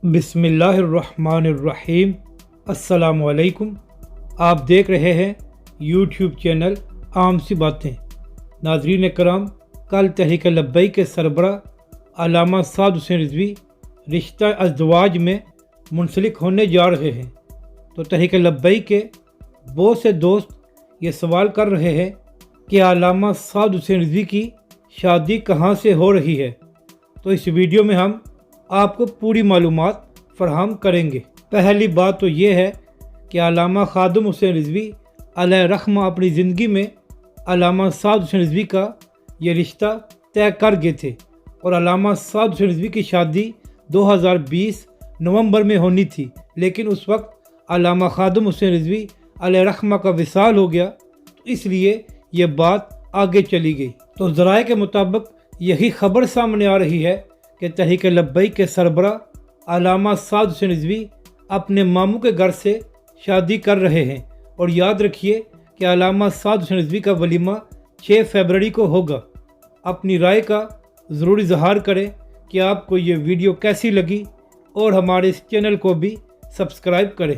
بسم اللہ الرحمن الرحیم۔ السلام علیکم۔ آپ دیکھ رہے ہیں یوٹیوب چینل عام سی باتیں۔ ناظرین کرام، کل تحریک لبیک کے سربراہ علامہ سعد حسین رضوی رشتہ ازدواج میں منسلک ہونے جا رہے ہیں، تو تحریک لبیک کے بہت سے دوست یہ سوال کر رہے ہیں کہ علامہ سعد حسین رضوی کی شادی کہاں سے ہو رہی ہے۔ تو اس ویڈیو میں ہم آپ کو پوری معلومات فراہم کریں گے۔ پہلی بات تو یہ ہے کہ علامہ خادم حسین رضوی علیہ رحمہ اپنی زندگی میں علامہ سعد حسین رضوی کا یہ رشتہ طے کر گئے تھے، اور علامہ سعد حسین رضوی کی شادی 2020 نومبر میں ہونی تھی، لیکن اس وقت علامہ خادم حسین رضوی علیہ رحمہ کا وصال ہو گیا، تو اس لیے یہ بات آگے چلی گئی۔ تو ذرائع کے مطابق یہی خبر سامنے آ رہی ہے کہ تحریک لبیک کے سربراہ علامہ سعد حسین رضوی اپنے ماموں کے گھر سے شادی کر رہے ہیں، اور یاد رکھیے کہ علامہ سعد حسین رضوی کا ولیمہ 6 فروری کو ہوگا۔ اپنی رائے کا ضرور اظہار کریں کہ آپ کو یہ ویڈیو کیسی لگی، اور ہمارے اس چینل کو بھی سبسکرائب کریں۔